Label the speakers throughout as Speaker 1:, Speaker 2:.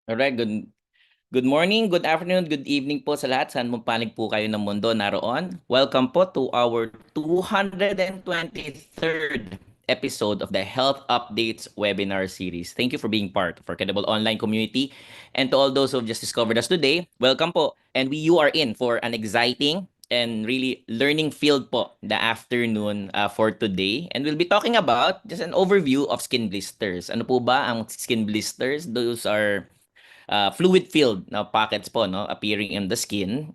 Speaker 1: Alright, good morning, good afternoon, good evening po sa lahat. Saan mo panig po kayo ng mundo naroon. Welcome po to our 223rd episode of the Health Updates webinar series. Thank you for being part of our credible online community. And to all those who have just discovered us today, welcome po. And you are in for an exciting and really learning field po the afternoon for today. And we'll be talking about just an overview of skin blisters. Ano po ba ang skin blisters? Those are fluid-filled na pockets po no appearing in the skin.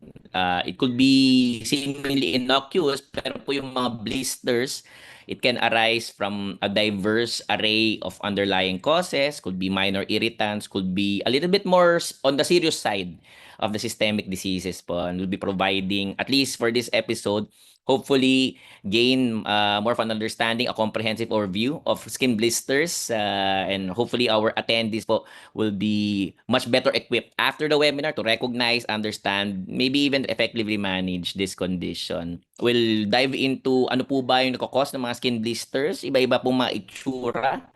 Speaker 1: It could be seemingly innocuous pero po yung mga blisters, it can arise from a diverse array of underlying causes, could be minor irritants, could be a little bit more on the serious side of the systemic diseases po. And we'll be providing, at least for this episode, hopefully gain more of an understanding, a comprehensive overview of skin blisters, and hopefully our attendees po will be much better equipped after the webinar to recognize, understand, maybe even effectively manage this condition. We'll dive into ano po ba yung nakakos ng mga skin blisters, iba-iba pong mga itsura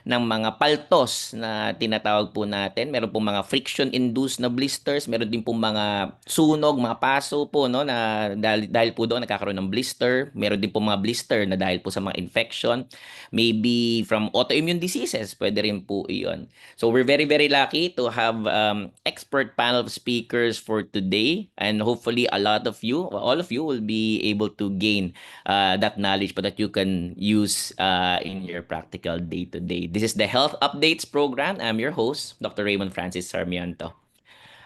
Speaker 1: ng mga paltos na tinatawag po natin. Meron pong mga friction-induced na blisters, meron din pong mga sunog, mga paso po no na dahil po doon nagkakaroon ng blister. Meron din pong mga blister na dahil po sa mga infection, maybe from autoimmune diseases, pwede rin po iyon. So we're very very lucky to have expert panel of speakers for today, and hopefully a lot of you, all of you will be able to gain that knowledge but that you can use in your practical day-to-day. This is the Health Updates program. I'm your host, Dr. Raymond Francis Sarmiento.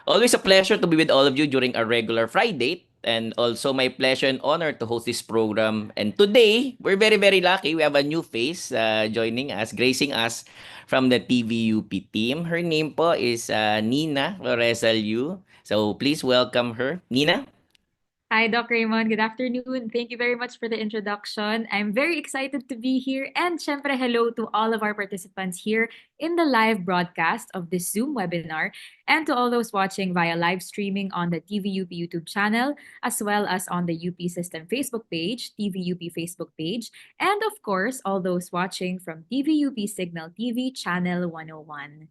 Speaker 1: Always a pleasure to be with all of you during our regular Friday, and also my pleasure and honor to host this program. And today, we're very, very lucky. We have a new face joining us, gracing us from the TVUP team. Her name po is Nina Loresal. So please welcome her. Nina?
Speaker 2: Hi, Doc Raymond. Good afternoon. Thank you very much for the introduction. I'm very excited to be here. And syempre, hello to all of our participants here in the live broadcast of this Zoom webinar, and to all those watching via live streaming on the TVUP YouTube channel, as well as on the UP System Facebook page, TVUP Facebook page, and of course, all those watching from TVUP Signal TV Channel 101.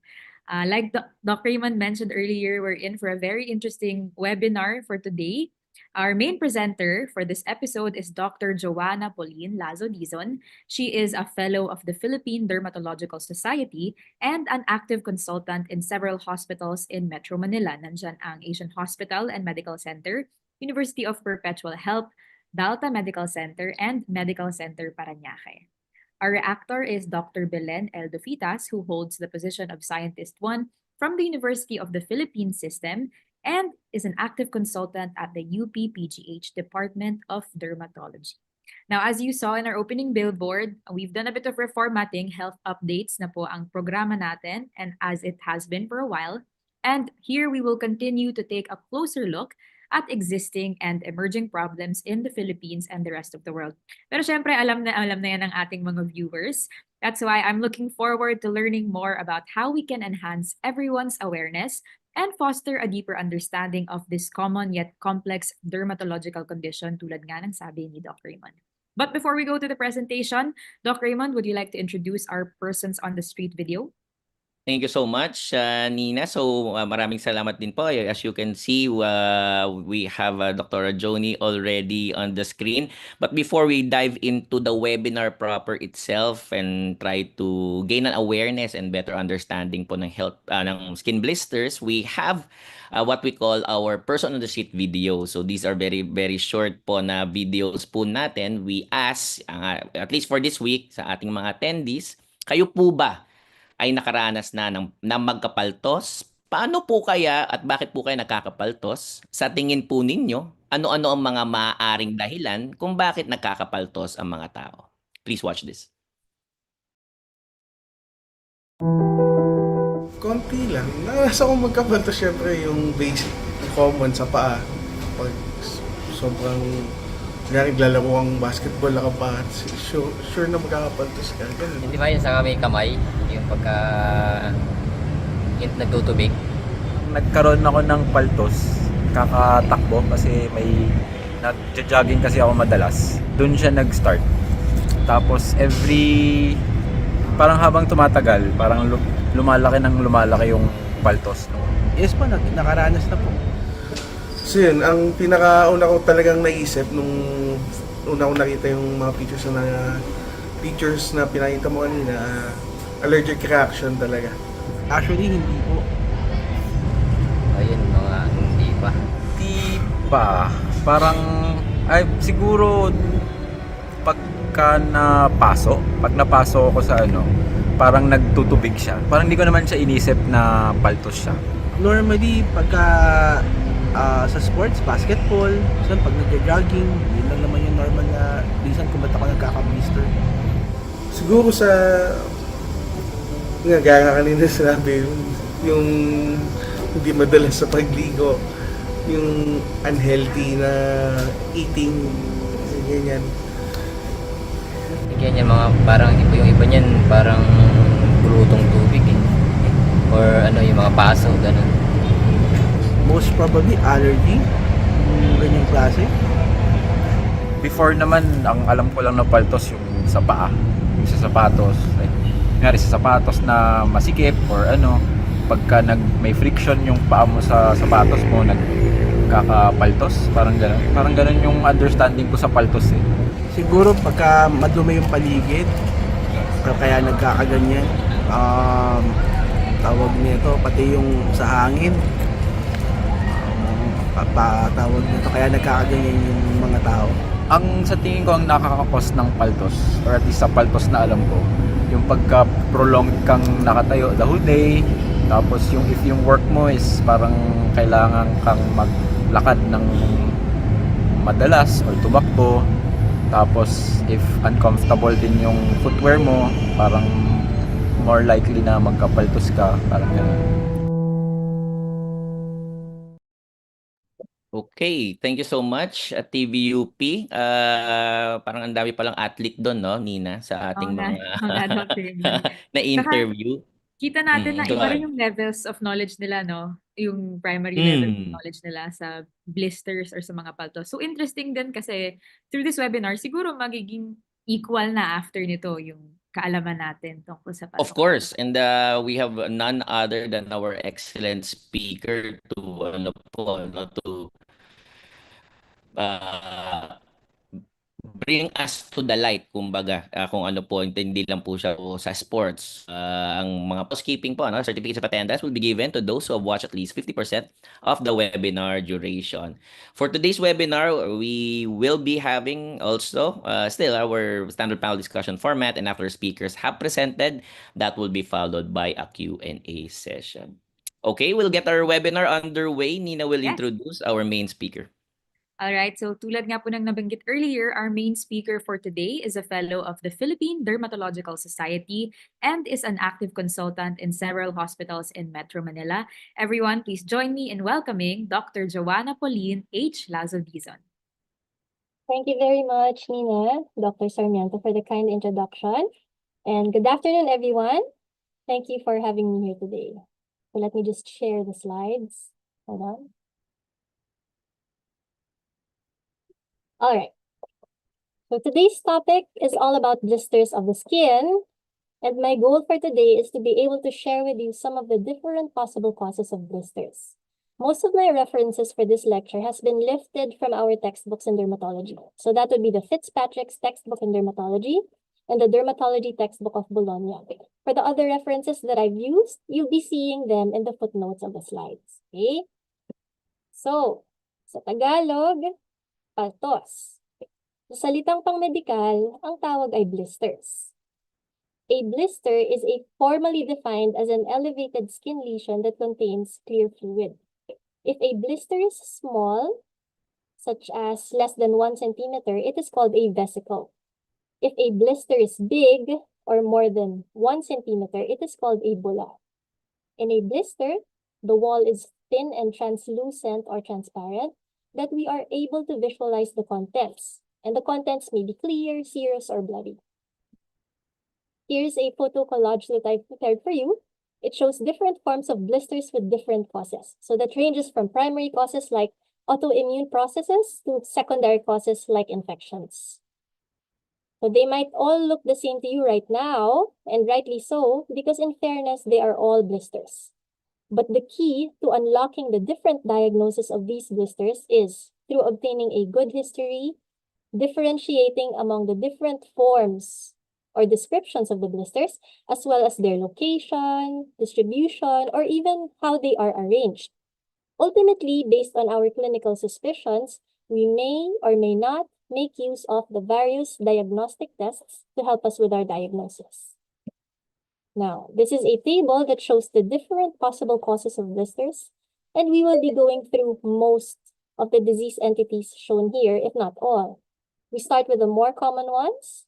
Speaker 2: Like Doc Raymond mentioned earlier, we're in for a very interesting webinar for today. Our main presenter for this episode is Dr. Joanna Pauline Lazo Dizon. She is a fellow of the Philippine Dermatological Society and an active consultant in several hospitals in Metro Manila. Nandyan ang Asian Hospital and Medical Center, University of Perpetual Help, Dalta Medical Center, and Medical Center Parañaque. Our reactor is Dr. Belen L. Dofitas, who holds the position of Scientist 1 from the University of the Philippines System and is an active consultant at the UP-PGH Department of Dermatology. Now, as you saw in our opening billboard, we've done a bit of reformatting. Health updates na po ang programa natin, and as it has been for a while. And here we will continue to take a closer look at existing and emerging problems in the Philippines and the rest of the world. Pero syempre, alam na yan ng ating mga viewers. That's why I'm looking forward to learning more about how we can enhance everyone's awareness and foster a deeper understanding of this common yet complex dermatological condition tulad nga ng sabi ni Doc Raymond. But before we go to the presentation, Doc Raymond, would you like to introduce our persons on the street video?
Speaker 1: Thank you so much, Nina. So, maraming salamat din po. As you can see, we have Dr. Joni already on the screen. But before we dive into the webinar proper itself and try to gain an awareness and better understanding po ng health ng skin blisters, we have what we call our person on the street video. So, these are very, very short po na videos po natin. We ask, at least for this week, sa ating mga attendees, kayo po ba ay nakaranas na ng magkapaltos? Paano po kaya at bakit po kayo nakakapaltos? Sa tingin po ninyo, ano-ano ang mga maaaring dahilan kung bakit nakakapaltos ang mga tao? Please watch this.
Speaker 3: Konti lang. Narasa akong magkapaltos syempre yung basic, common sa paa. Pag sobrang naglalaro ang basketball na pa, sure na magkakapaltos ka. Ganun.
Speaker 4: Hindi ba yun sa may kamay, yung pagka nagtutubig?
Speaker 5: Nagkaroon ako ng paltos, kakatakbo kasi may nagja-jogging kasi ako madalas. Doon siya nag-start. Tapos parang habang tumatagal, parang lumalaki yung Paltos? No?
Speaker 6: Yes po, nakaranas na po.
Speaker 3: So yun, ang pinakauna ko talagang naisip nung una ko nakita yung mga pictures na pinakita mo kanina, allergic reaction talaga.
Speaker 6: Actually, hindi po.
Speaker 4: Ayun, mga hindi pa.
Speaker 5: Di pa. Parang, ay siguro pagka pag napaso ako sa parang nagtutubig siya. Parang hindi ko naman siya inisip na paltos siya.
Speaker 6: Normally, pagka sa sports, basketball, so pag nagja-jogging, yun lang naman yung normal na reason kung ba't ako nagkaka-blister.
Speaker 3: Siguro sa nga gaya kanina sinabi yung hindi madalas sa pagligo, yung unhealthy na eating, ganyan.
Speaker 4: Ganyan mga parang yung iba niyan parang bulutong tubig eh. Or yung mga paso, ganun.
Speaker 6: Most probably, allergy, yung ganyang klase.
Speaker 5: Before naman, ang alam ko lang na paltos yung sa paa, yung sa sapatos. Like, nangyari sa sapatos na masikip or pagka may friction yung paa mo sa sapatos mo, nagkakapaltos. Parang ganun. Parang ganun yung understanding ko sa paltos eh.
Speaker 6: Siguro pagka madumi yung paligid, kaya nagkakaganyan. Tawag nito, pati yung sa hangin. Tawag nito, kaya nagkakaganyan yung mga tao.
Speaker 5: Ang sa tingin ko ang nakakakos ng paltos, or at least sa paltos na alam ko, yung pagka prolonged kang nakatayo the whole day, tapos if yung work mo is parang kailangan kang maglakad ng madalas or tumakbo, tapos if uncomfortable din yung footwear mo, parang more likely na magkapaltos ka, parang gano'n.
Speaker 1: Okay, thank you so much at TVUP. Parang ang dami palang athlete doon, no, Nina, sa
Speaker 2: Oo
Speaker 1: ating
Speaker 2: nga,
Speaker 1: mga
Speaker 2: oo nga, Dr. Raymond.
Speaker 1: na
Speaker 2: Saka,
Speaker 1: interview.
Speaker 2: kita natin na
Speaker 1: Go
Speaker 2: iba rin
Speaker 1: ahead.
Speaker 2: yung levels of knowledge nila, no? Yung primary level of
Speaker 1: Mm.
Speaker 2: knowledge nila sa blisters or sa mga paltos. So, interesting din kasi through this webinar, siguro magiging equal na after nito yung kaalaman natin tungkol sa
Speaker 1: Of course, and we have none other than our excellent speaker to to uh, bring us to the light, kumbaga, kung ano po, hindi lang po siya sa sports. Ang mga housekeeping po, certificates of attendance will be given to those who have watched at least 50% of the webinar duration. For today's webinar, we will be having also still our standard panel discussion format, and after speakers have presented, that will be followed by a Q&A session. Okay, we'll get our webinar underway. Nina will
Speaker 2: Yes.
Speaker 1: introduce our main speaker.
Speaker 2: Alright, so tulad nga po ng nabanggit earlier, our main speaker for today is a fellow of the Philippine Dermatological Society and is an active consultant in several hospitals in Metro Manila. Everyone, please join me in welcoming Dr. Joanna Pauline H. Lazo-Dizon.
Speaker 7: Thank you very much, Nina, Dr. Sarmiento, for the kind introduction. And good afternoon, everyone. Thank you for having me here today. So let me just share the slides. Hold on. All right. So today's topic is all about blisters of the skin. And my goal for today is to be able to share with you some of the different possible causes of blisters. Most of my references for this lecture has been lifted from our textbooks in dermatology. So that would be the Fitzpatrick's textbook in dermatology and the dermatology textbook of Bologna. For the other references that I've used, you'll be seeing them in the footnotes of the slides. Okay? So, sa Tagalog, paltos. Sa salitang pang-medikal, ang tawag ay blisters. A blister is formally defined as an elevated skin lesion that contains clear fluid. If a blister is small, such as less than 1 centimeter, it is called a vesicle. If a blister is big or more than 1 centimeter, it is called a bulla. In a blister, the wall is thin and translucent or transparent, that we are able to visualize the contents, and the contents may be clear, serous, or bloody. Here's a photo collage that I've prepared for you. It shows different forms of blisters with different causes. So that ranges from primary causes like autoimmune processes to secondary causes like infections. So they might all look the same to you right now, and rightly so, because in fairness, they are all blisters. But the key to unlocking the different diagnosis of these blisters is through obtaining a good history, differentiating among the different forms or descriptions of the blisters, as well as their location, distribution, or even how they are arranged. Ultimately, based on our clinical suspicions, we may or may not make use of the various diagnostic tests to help us with our diagnosis. Now, this is a table that shows the different possible causes of blisters, and we will be going through most of the disease entities shown here, if not all. We start with the more common ones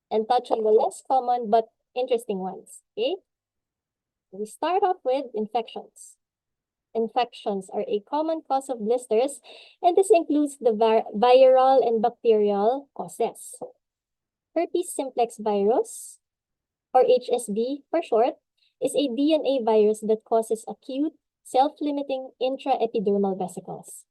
Speaker 7: and touch on the less common but interesting ones, okay? We start off with infections. Infections are a common cause of blisters, and this includes the viral and bacterial causes. Herpes simplex virus, or HSV for short, is a DNA virus that causes acute, self-limiting intraepidermal vesicles.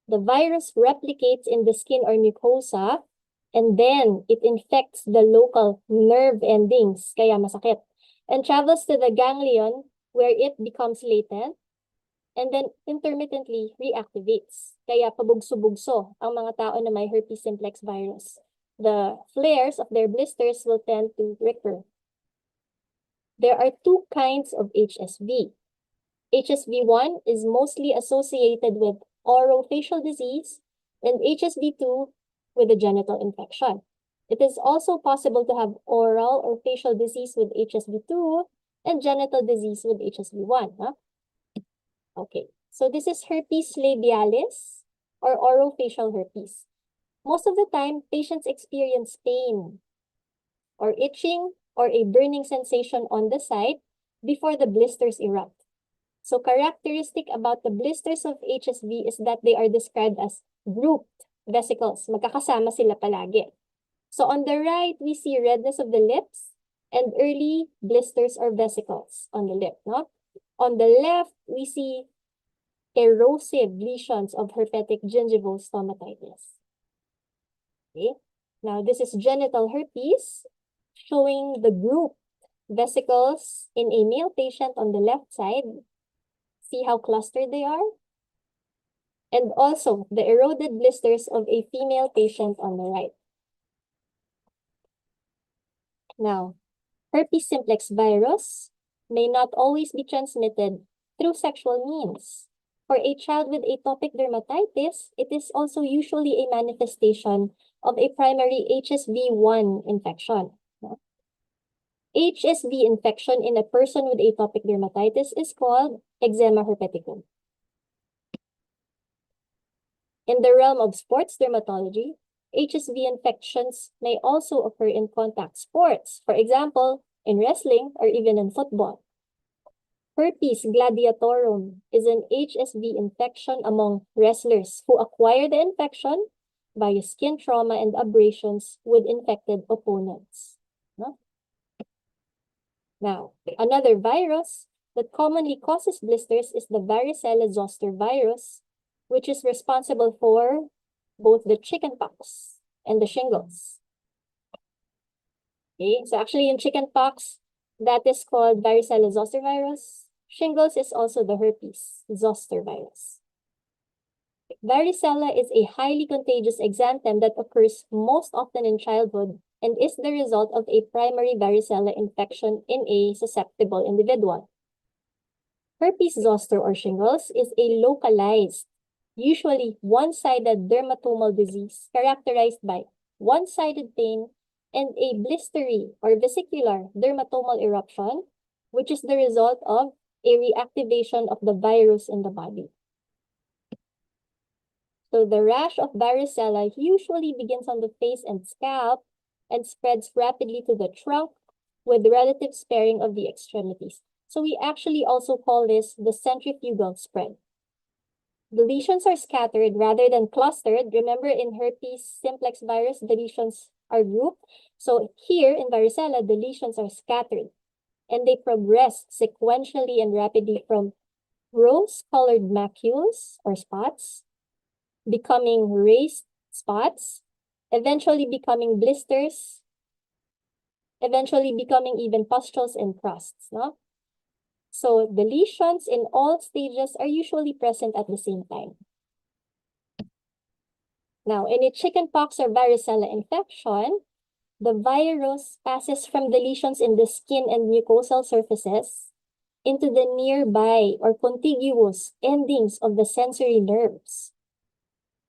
Speaker 7: The virus replicates in the skin or mucosa, and then it infects the local nerve endings, kaya masakit, and travels to the ganglion where it becomes latent, and then intermittently reactivates. Kaya pabugso-bugso ang mga tao na may herpes simplex virus. The flares of their blisters will tend to recur. There are two kinds of HSV. HSV1 is mostly associated with orofacial disease, and HSV2 with a genital infection. It is also possible to have oral or facial disease with HSV2 and genital disease with HSV1. Huh? Okay, so this is herpes labialis or orofacial herpes. Most of the time, patients experience pain or itching or a burning sensation on the site before the blisters erupt. So characteristic about the blisters of HSV is that they are described as grouped vesicles. Magkakasama sila palagi. So on the right, we see redness of the lips and early blisters or vesicles on the lip. No? On the left, we see erosive lesions of herpetic gingival stomatitis. Okay. Now, this is genital herpes, showing the grouped vesicles in a male patient on the left side. See how clustered they are? And also the eroded blisters of a female patient on the right. Now, herpes simplex virus may not always be transmitted through sexual means. For a child with atopic dermatitis, it is also usually a manifestation of a primary HSV1 infection. HSV infection in a person with atopic dermatitis is called eczema herpeticum. In the realm of sports dermatology, HSV infections may also occur in contact sports, for example, in wrestling or even in football. Herpes gladiatorum is an HSV infection among wrestlers who acquire the infection via skin trauma and abrasions with infected opponents. No? Now, another virus that commonly causes blisters is the varicella zoster virus, which is responsible for both the chickenpox and the shingles. Okay, so actually in chickenpox, that is called varicella zoster virus. Shingles is also the herpes zoster virus. Varicella is a highly contagious exanthem that occurs most often in childhood and is the result of a primary varicella infection in a susceptible individual. Herpes zoster or shingles is a localized, usually one-sided dermatomal disease characterized by one-sided pain and a blistery or vesicular dermatomal eruption, which is the result of a reactivation of the virus in the body. So the rash of varicella usually begins on the face and scalp and spreads rapidly to the trunk with relative sparing of the extremities. So we actually also call this the centrifugal spread. The lesions are scattered rather than clustered. Remember, in herpes simplex virus, the lesions are grouped. So here in varicella, the lesions are scattered and they progress sequentially and rapidly from rose-colored macules or spots, becoming raised spots, eventually becoming blisters, eventually becoming even pustules and crusts. No? So the lesions in all stages are usually present at the same time. Now, in a chickenpox or varicella infection, the virus passes from the lesions in the skin and mucosal surfaces into the nearby or contiguous endings of the sensory nerves.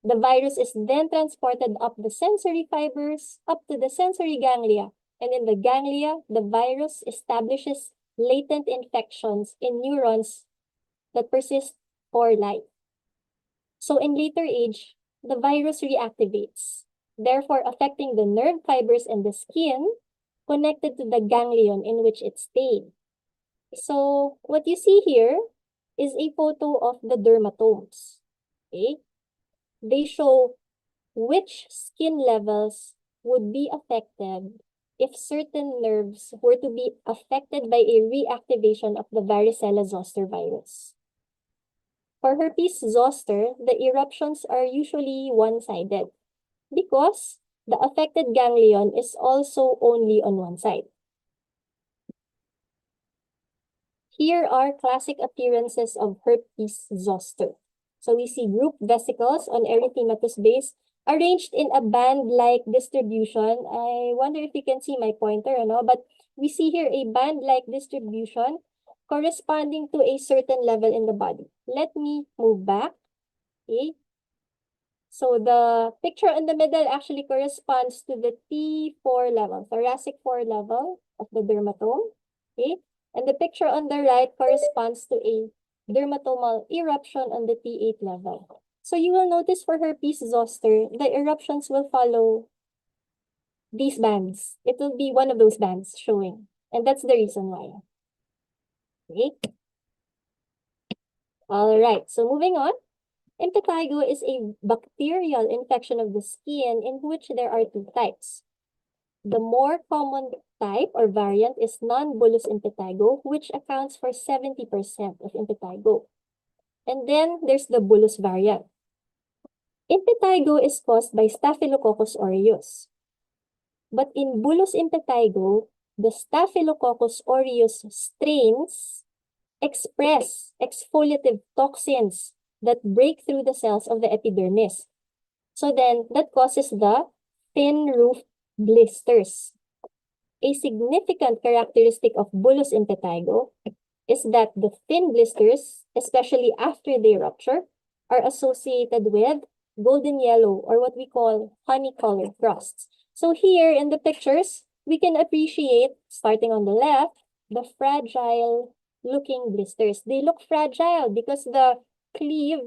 Speaker 7: The virus is then transported up the sensory fibers, up to the sensory ganglia, and in the ganglia, the virus establishes latent infections in neurons that persist for life. So in later age, the virus reactivates, therefore affecting the nerve fibers and the skin connected to the ganglion in which it stayed. So what you see here is a photo of the dermatomes. Okay? They show which skin levels would be affected if certain nerves were to be affected by a reactivation of the varicella zoster virus. For herpes zoster, the eruptions are usually one-sided because the affected ganglion is also only on one side. Here are classic appearances of herpes zoster. So we see group vesicles on erythematous base arranged in a band-like distribution. I wonder if you can see my pointer, but we see here a band-like distribution corresponding to a certain level in the body. Let me move back. Okay. So the picture in the middle actually corresponds to the T4 level, thoracic 4 level of the dermatome. Okay. And the picture on the right corresponds to a dermatomal eruption on the T8 level. So you will notice for herpes zoster, the eruptions will follow these bands. It will be one of those bands showing. And that's the reason why. Okay. All right. So moving on. Impetigo is a bacterial infection of the skin in which there are two types. The more common type or variant is non-bullous impetigo, which accounts for 70% of impetigo. And then there's the bullous variant. Impetigo is caused by Staphylococcus aureus. But in bullous impetigo, the Staphylococcus aureus strains express exfoliative toxins that break through the cells of the epidermis. So then, that causes the thin roof blisters. A significant characteristic of bullous impetigo is that the thin blisters, especially after they rupture, are associated with golden yellow or what we call honey-colored crusts. So here in the pictures, we can appreciate, starting on the left, the fragile-looking blisters. They look fragile because the cleave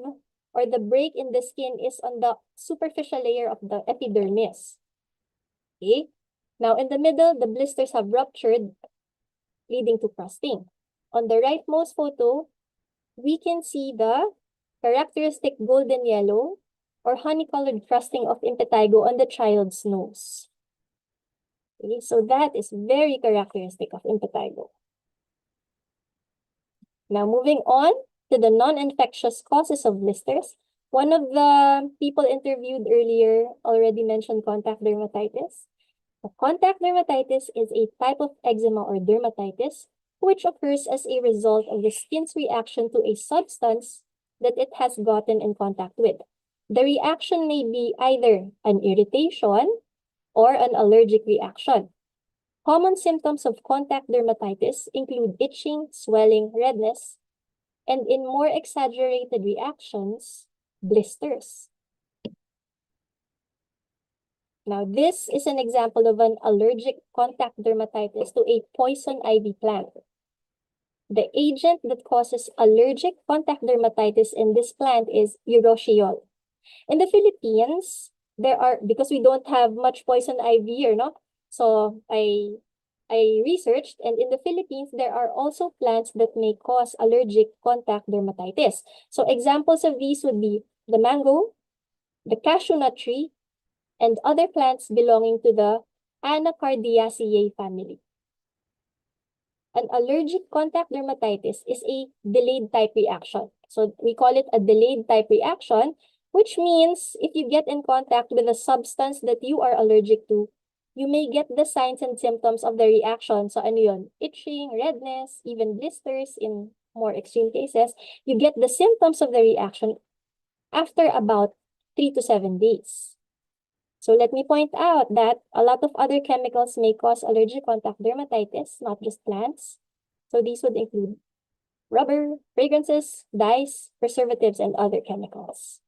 Speaker 7: or the break in the skin is on the superficial layer of the epidermis. Okay? Now, in the middle, the blisters have ruptured, leading to crusting. On the rightmost photo, we can see the characteristic golden yellow or honey-colored crusting of impetigo on the child's nose. Okay, so that is very characteristic of impetigo. Now, moving on to the non-infectious causes of blisters. One of the people interviewed earlier already mentioned contact dermatitis. Contact dermatitis is a type of eczema or dermatitis which occurs as a result of the skin's reaction to a substance that it has gotten in contact with. The reaction may be either an irritation or an allergic reaction. Common symptoms of contact dermatitis include itching, swelling, redness, and in more exaggerated reactions, blisters. Now, this is an example of an allergic contact dermatitis to a poison ivy plant. The agent that causes allergic contact dermatitis in this plant is urushiol. In the Philippines, because we don't have much poison ivy here, so I researched, and in the Philippines, there are also plants that may cause allergic contact dermatitis. So examples of these would be the mango, the cashew nut tree, and other plants belonging to the Anacardiaceae family. An allergic contact dermatitis is a delayed type reaction. So we call it a delayed type reaction, which means if you get in contact with a substance that you are allergic to, you may get the signs and symptoms of the reaction. So ano yun? Itching, redness, even blisters in more extreme cases, you get the symptoms of the reaction after about 3 to 7 days. So let me point out that a lot of other chemicals may cause allergic contact dermatitis, not just plants. So these would include rubber, fragrances, dyes, preservatives, and other chemicals.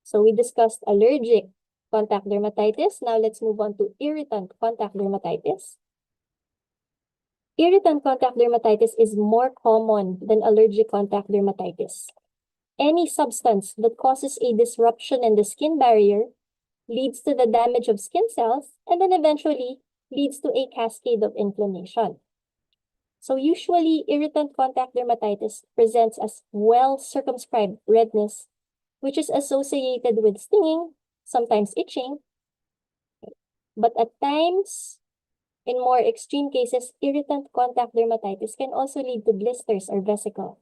Speaker 7: So we discussed allergic contact dermatitis. Now let's move on to irritant contact dermatitis. Irritant contact dermatitis is more common than allergic contact dermatitis. Any substance that causes a disruption in the skin barrier leads to the damage of skin cells and then eventually leads to a cascade of inflammation. So usually, irritant contact dermatitis presents as well-circumscribed redness, which is associated with stinging, sometimes itching, but at times, in more extreme cases, irritant contact dermatitis can also lead to blisters or vesicles.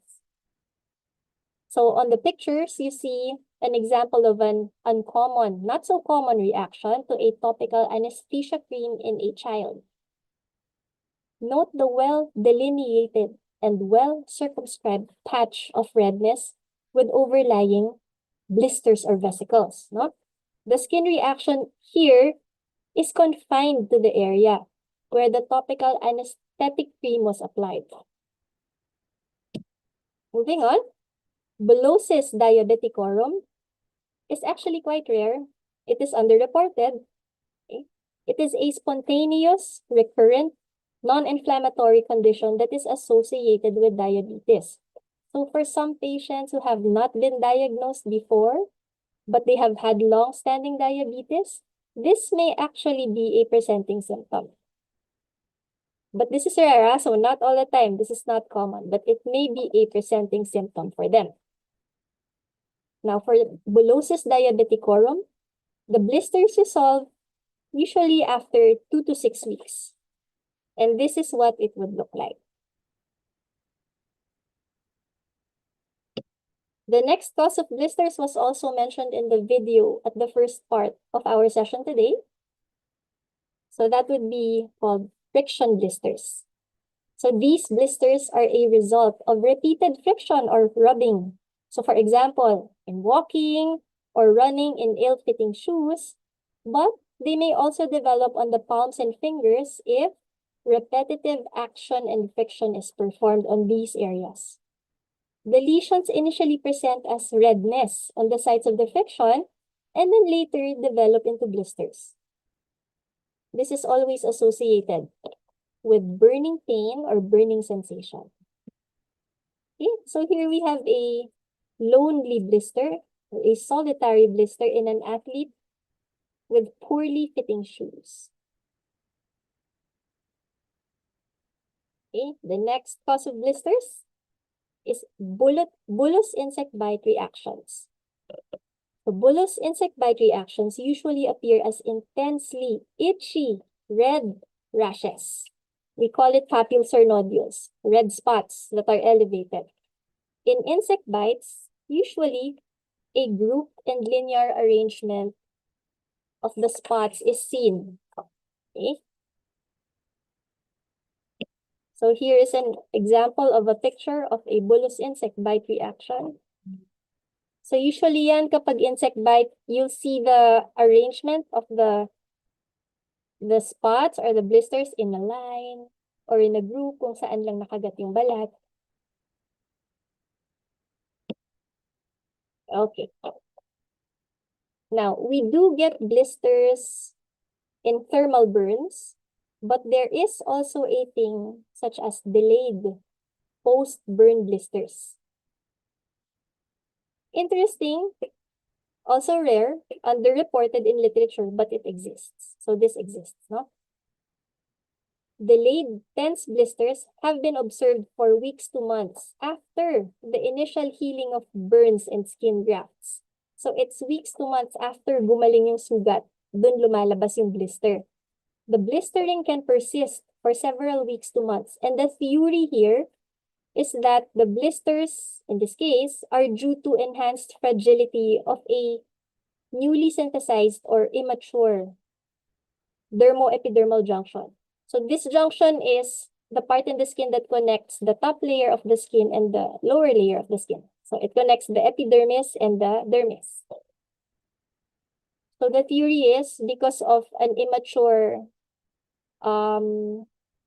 Speaker 7: So on the pictures, you see an example of an uncommon, not so common reaction to a topical anesthesia cream in a child. Note the well-delineated and well-circumscribed patch of redness with overlying blisters or vesicles. No? The skin reaction here is confined to the area where the topical anesthetic cream was applied. Moving on, bullosis diabeticorum is actually quite rare. It is underreported. Okay? It is a spontaneous, recurrent, non-inflammatory condition that is associated with diabetes. So for some patients who have not been diagnosed before, but they have had long-standing diabetes, this may actually be a presenting symptom. But this is rare, so not all the time. This is not common, but it may be a presenting symptom for them. Now, for bullosis diabeticorum, the blisters resolve usually after 2 to 6 weeks. And this is what it would look like. The next cause of blisters was also mentioned in the video at the first part of our session today. So that would be called friction blisters. So these blisters are a result of repeated friction or rubbing. So for example, in walking or running in ill-fitting shoes, but they may also develop on the palms and fingers if repetitive action and friction is performed on these areas. The lesions initially present as redness on the sites of the friction and then later develop into blisters. This is always associated with burning pain or burning sensation. Okay, so here we have a lonely blister or a solitary blister in an athlete with poorly fitting shoes. Okay, the next cause of blisters is bullous insect bite reactions. So bullous insect bite reactions usually appear as intensely itchy red rashes. We call it papules or nodules, red spots that are elevated. In insect bites, usually a grouped and linear arrangement of the spots is seen. Okay? So here is an example of a picture of a bullous insect bite reaction. So usually yan, kapag insect bite, you'll see the arrangement of the spots or the blisters in a line or in a group kung saan lang nakagat yung balat. Okay. Now, we do get blisters in thermal burns, but there is also a thing such as delayed post-burn blisters. Interesting, also rare, underreported in literature, but it exists. So this exists, no? Delayed tense blisters have been observed for weeks to months after the initial healing of burns and skin grafts. So it's weeks to months after gumaling yung sugat, dun lumalabas yung blister. The blistering can persist for several weeks to months. And the theory here is that the blisters, in this case, are due to enhanced fragility of a newly synthesized or immature dermoepidermal junction. So this junction is the part in the skin that connects the top layer of the skin and the lower layer of the skin. So it connects the epidermis and the dermis. So the theory is because of an immature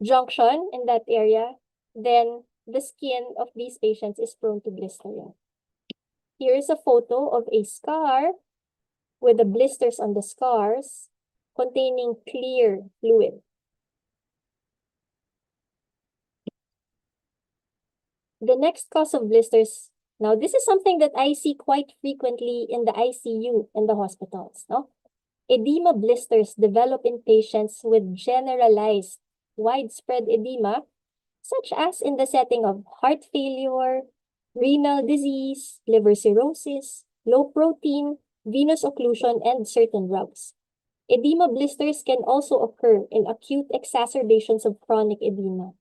Speaker 7: junction in that area, then the skin of these patients is prone to blistering. Here is a photo of a scar with the blisters on the scars containing clear fluid. The next cause of blisters, now this is something that I see quite frequently in the ICU in the hospitals, no? Edema blisters develop in patients with generalized widespread edema, such as in the setting of heart failure, renal disease, liver cirrhosis, low protein, venous occlusion, and certain drugs. Edema blisters can also occur in acute exacerbations of chronic edema.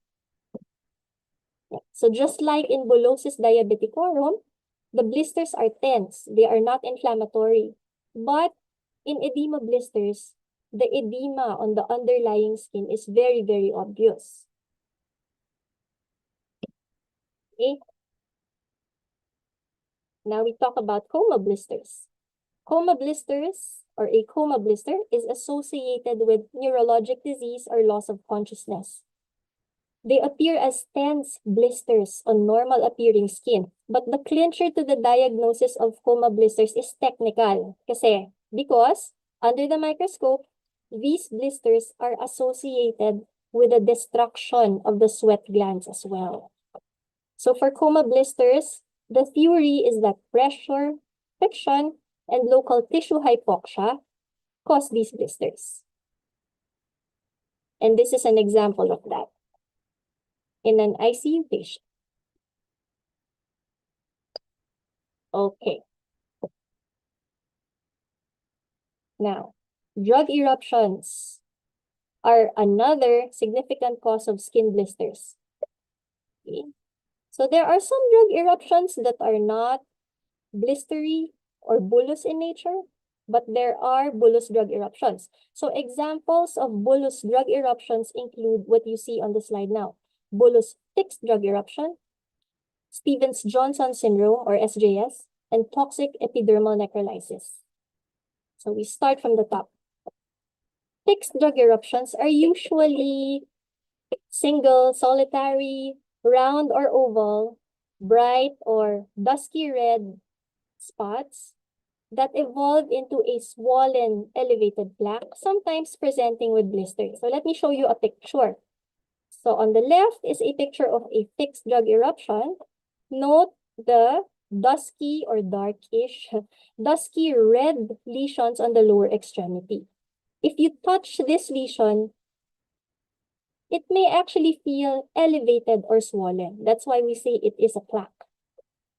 Speaker 7: So just like in bullosis diabeticorum, the blisters are tense. They are not inflammatory. But in edema blisters, the edema on the underlying skin is very, very obvious. Okay. Now we talk about coma blisters. Coma blisters, or a coma blister, is associated with neurologic disease or loss of consciousness. They appear as tense blisters on normal appearing skin. But the clincher to the diagnosis of coma blisters is technical. Because under the microscope, these blisters are associated with the destruction of the sweat glands as well. So for coma blisters, the theory is that pressure, friction, and local tissue hypoxia cause these blisters. And this is an example of that in an ICU patient. Okay. Now, drug eruptions are another significant cause of skin blisters. Okay. So there are some drug eruptions that are not blistery or bullous in nature, but there are bullous drug eruptions. So examples of bullous drug eruptions include what you see on the slide now. Bullous fixed drug eruption, Stevens-Johnson syndrome or SJS, and toxic epidermal necrolysis. So we start from the top. Fixed drug eruptions are usually single, solitary, round or oval, bright or dusky red spots that evolve into a swollen, elevated plaque, sometimes presenting with blisters. So let me show you a picture. So on the left is a picture of a fixed drug eruption. Note the dusky or darkish, dusky red lesions on the lower extremity. If you touch this lesion, it may actually feel elevated or swollen. That's why we say it is a plaque.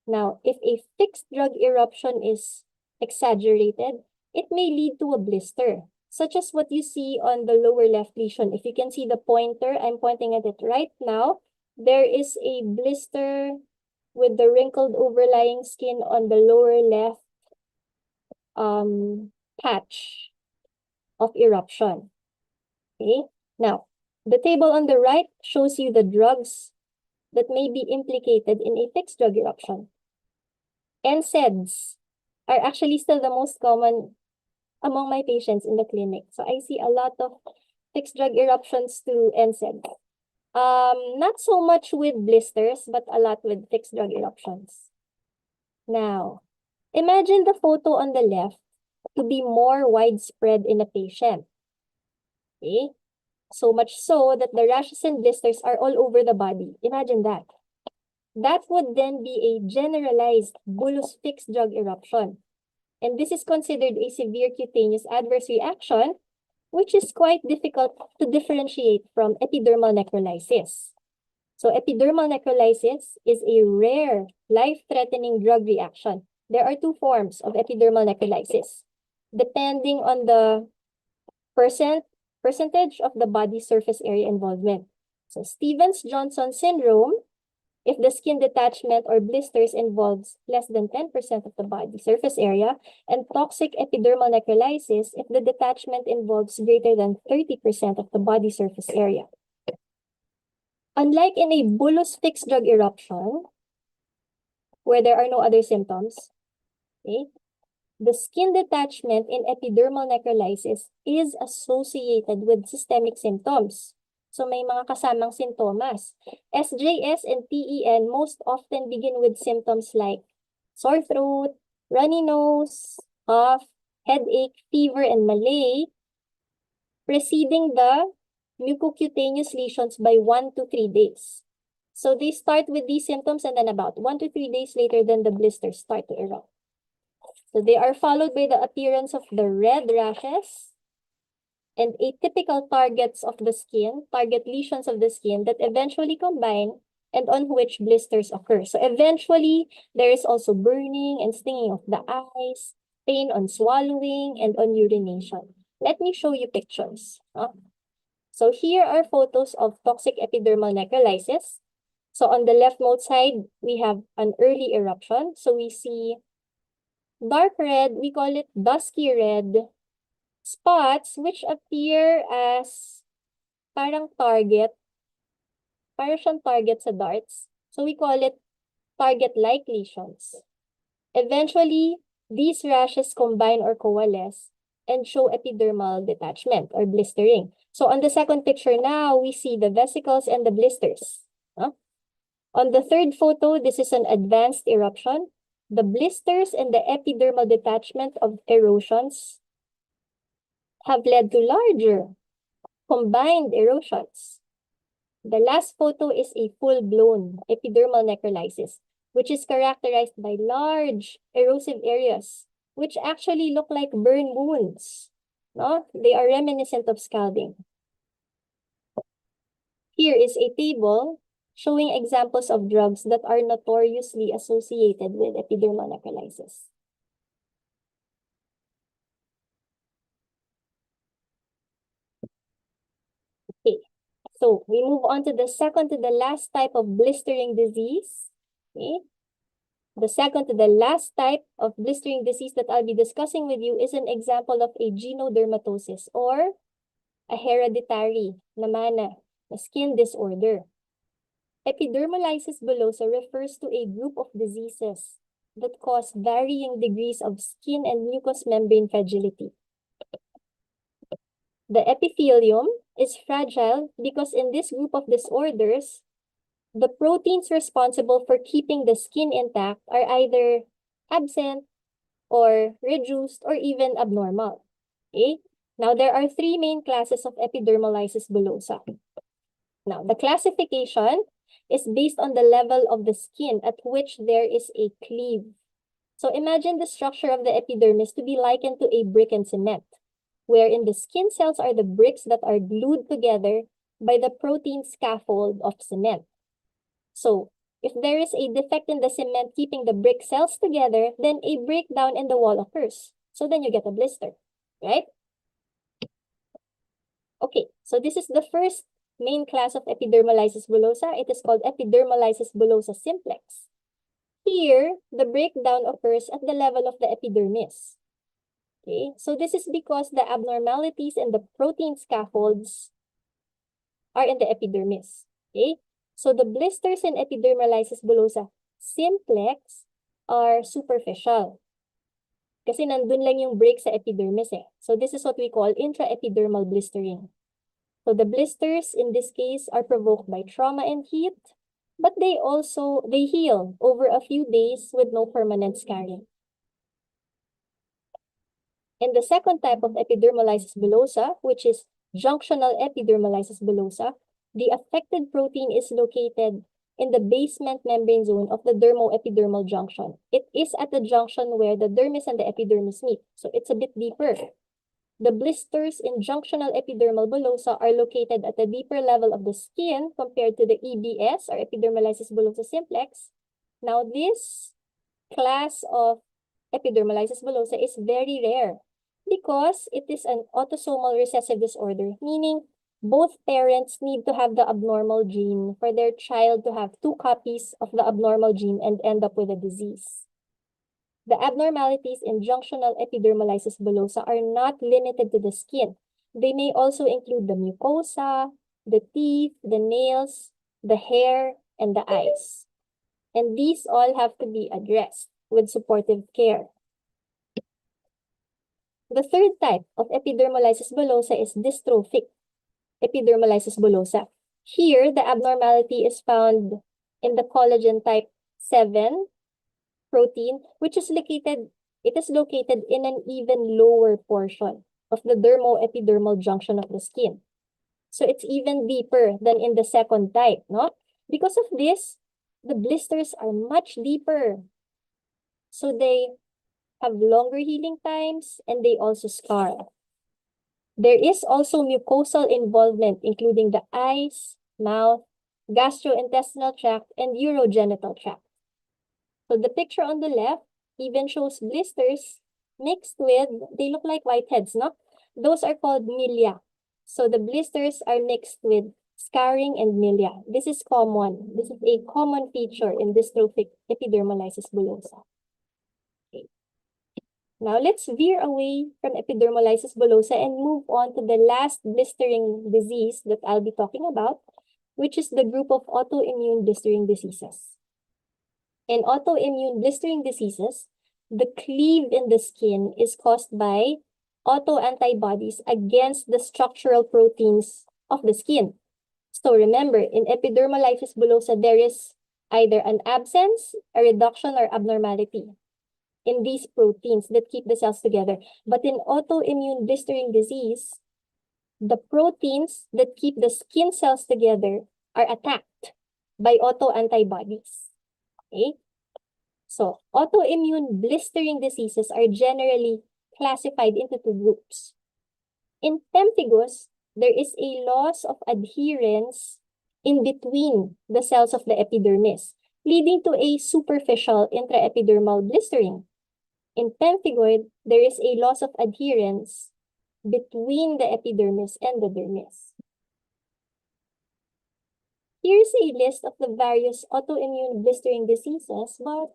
Speaker 7: Now, if a fixed drug eruption is exaggerated, it may lead to a blister, such as what you see on the lower left lesion. If you can see the pointer, I'm pointing at it right now. There is a blister with the wrinkled overlying skin on the lower left patch of eruption. Okay, now the table on the right shows you the drugs that may be implicated in a fixed drug eruption. NSAIDs are actually still the most common among my patients in the clinic. So I see a lot of fixed drug eruptions to NSAIDs. Not so much with blisters, but a lot with fixed drug eruptions. Now, imagine the photo on the left to be more widespread in a patient. Okay? So much so that the rashes and blisters are all over the body. Imagine that. That would then be a generalized bullous fixed drug eruption. And this is considered a severe cutaneous adverse reaction, which is quite difficult to differentiate from epidermal necrolysis. So epidermal necrolysis is a rare, life-threatening drug reaction. There are two forms of epidermal necrolysis, depending on the percentage of the body surface area involvement. So Stevens-Johnson syndrome, if the skin detachment or blisters involves less than 10% of the body surface area, and toxic epidermal necrolysis if the detachment involves greater than 30% of the body surface area. Unlike in a bullous fixed drug eruption, where there are no other symptoms, okay, the skin detachment in epidermal necrolysis is associated with systemic symptoms. So may mga kasamang sintomas. SJS and TEN most often begin with symptoms like sore throat, runny nose, cough, headache, fever, and malaise, preceding the mucocutaneous lesions by 1 to 3 days. So they start with these symptoms and then about 1 to 3 days later, then the blisters start to erupt. So they are followed by the appearance of the red rashes and atypical targets of the skin, target lesions of the skin that eventually combine and on which blisters occur. So eventually, there is also burning and stinging of the eyes, pain on swallowing, and on urination. Let me show you pictures. So here are photos of toxic epidermal necrolysis. So on the leftmost side, we have an early eruption. So we see dark red, we call it dusky red, spots which appear as parang target, parang siyang target sa darts. So we call it target-like lesions. Eventually, these rashes combine or coalesce and show epidermal detachment or blistering. So on the second picture now, we see the vesicles and the blisters. On the third photo, this is an advanced eruption. The blisters and the epidermal detachment of erosions have led to larger combined erosions. The last photo is a full-blown epidermal necrolysis, which is characterized by large erosive areas, which actually look like burn wounds. No? They are reminiscent of scalding. Here is a table showing examples of drugs that are notoriously associated with epidermal necrolysis. Okay, so we move on to the second to the last type of blistering disease. Okay, the second to the last type of blistering disease that I'll be discussing with you is an example of a genodermatosis or a hereditary namana, a skin disorder. Epidermolysis bullosa refers to a group of diseases that cause varying degrees of skin and mucous membrane fragility. The epithelium is fragile because in this group of disorders, the proteins responsible for keeping the skin intact are either absent or reduced or even abnormal. Okay? Now, there are three main classes of epidermolysis bullosa. Now, the classification is based on the level of the skin at which there is a cleave. So imagine the structure of the epidermis to be likened to a brick and cement, wherein the skin cells are the bricks that are glued together by the protein scaffold of cement. So if there is a defect in the cement keeping the brick cells together, then a breakdown in the wall occurs. So then you get a blister, right? Okay, so this is the first main class of epidermolysis bullosa. It is called epidermolysis bullosa simplex. Here, the breakdown occurs at the level of the epidermis. Okay, so this is because the abnormalities in the protein scaffolds are in the epidermis. Okay, so the blisters in epidermolysis bullosa simplex are superficial. Kasi nandun lang yung break sa epidermis eh. So this is what we call intraepidermal blistering. So the blisters in this case are provoked by trauma and heat, but they heal over a few days with no permanent scarring. And the second type of epidermolysis bullosa, which is junctional epidermolysis bullosa, the affected protein is located in the basement membrane zone of the dermoepidermal junction. It is at the junction where the dermis and the epidermis meet, so it's a bit deeper. The blisters in junctional epidermal bullosa are located at a deeper level of the skin compared to the EBS, or epidermolysis bullosa simplex. Now, this class of epidermolysis bullosa is very rare because it is an autosomal recessive disorder, meaning both parents need to have the abnormal gene for their child to have 2 copies of the abnormal gene and end up with a disease. The abnormalities in junctional epidermolysis bullosa are not limited to the skin. They may also include the mucosa, the teeth, the nails, the hair, and the eyes. And these all have to be addressed with supportive care. The third type of epidermolysis bullosa is dystrophic epidermolysis bullosa. Here, the abnormality is found in the collagen type 7 protein, which is located in an even lower portion of the dermo-epidermal junction of the skin. So it's even deeper than in the second type, no? Because of this, the blisters are much deeper. So they have longer healing times and they also scar. There is also mucosal involvement, including the eyes, mouth, gastrointestinal tract, and urogenital tract. So the picture on the left even shows blisters mixed with, they look like whiteheads, no? Those are called milia. So the blisters are mixed with scarring and milia. This is common. This is a common feature in dystrophic epidermolysis bullosa. Okay. Now let's veer away from epidermolysis bullosa and move on to the last blistering disease that I'll be talking about, which is the group of autoimmune blistering diseases. In autoimmune blistering diseases, the cleave in the skin is caused by autoantibodies against the structural proteins of the skin. So remember, in epidermolysis bullosa, there is either an absence, a reduction, or abnormality in these proteins that keep the cells together. But in autoimmune blistering disease, the proteins that keep the skin cells together are attacked by autoantibodies. Okay? So, autoimmune blistering diseases are generally classified into two groups. In pemphigus, there is a loss of adherence in between the cells of the epidermis, leading to a superficial intraepidermal blistering. In pemphigoid, there is a loss of adherence between the epidermis and the dermis. Here's a list of the various autoimmune blistering diseases, but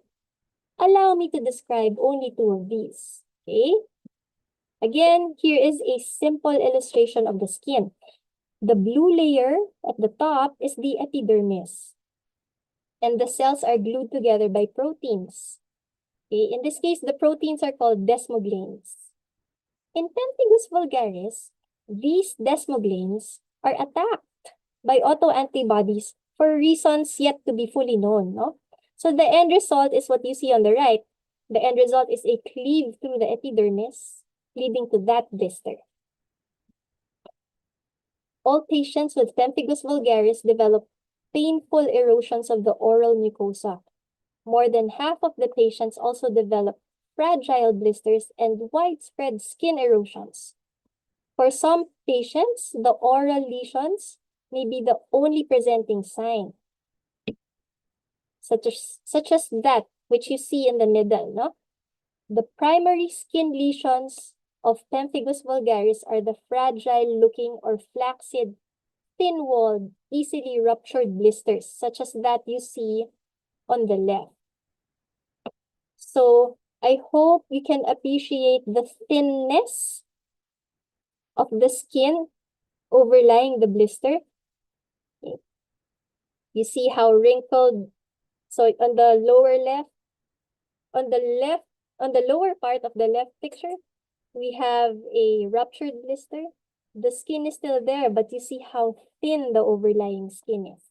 Speaker 7: allow me to describe only two of these, okay? Again, here is a simple illustration of the skin. The blue layer at the top is the epidermis, and the cells are glued together by proteins. Okay? In this case, the proteins are called desmogleins. In pemphigus vulgaris, these desmogleins are attacked by autoantibodies for reasons yet to be fully known, no? So the end result is what you see on the right. The end result is a cleave through the epidermis, leading to that blister. All patients with pemphigus vulgaris develop painful erosions of the oral mucosa. More than half of the patients also develop fragile blisters and widespread skin erosions. For some patients, the oral lesions may be the only presenting sign, such as that which you see in the middle, no? The primary skin lesions of pemphigus vulgaris are the fragile-looking or flaccid, thin-walled, easily ruptured blisters, such as that you see on the left. So, I hope you can appreciate the thinness of the skin overlying the blister. You see how wrinkled, so on the lower left, on the lower part of the left picture, we have a ruptured blister. The skin is still there, but you see how thin the overlying skin is.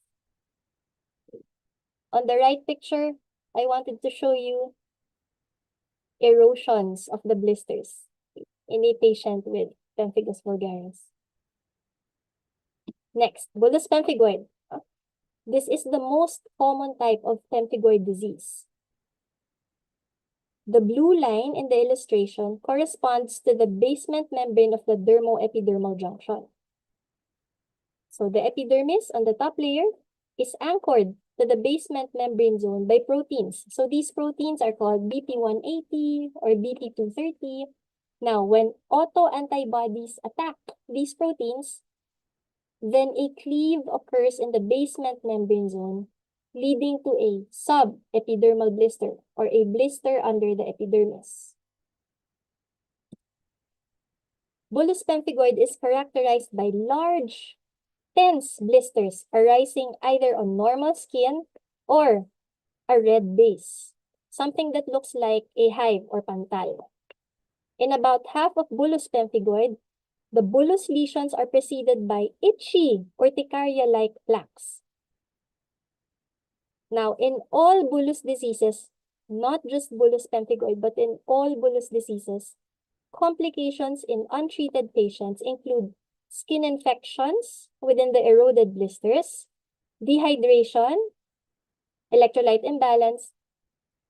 Speaker 7: On the right picture, I wanted to show you erosions of the blisters in a patient with pemphigus vulgaris. Next, bullous pemphigoid. This is the most common type of pemphigoid disease. The blue line in the illustration corresponds to the basement membrane of the dermo-epidermal junction. So the epidermis on the top layer is anchored to the basement membrane zone by proteins. So these proteins are called BP180 or BP230. Now, when autoantibodies attack these proteins, then a cleave occurs in the basement membrane zone, leading to a subepidermal blister or a blister under the epidermis. Bullous pemphigoid is characterized by large tense blisters arising either on normal skin or a red base, something that looks like a hive or pantal. In about half of bullous pemphigoid, the bullous lesions are preceded by itchy urticaria-like plaques. Now, in all bullous diseases, not just bullous pemphigoid, but in all bullous diseases, complications in untreated patients include skin infections within the eroded blisters, dehydration, electrolyte imbalance,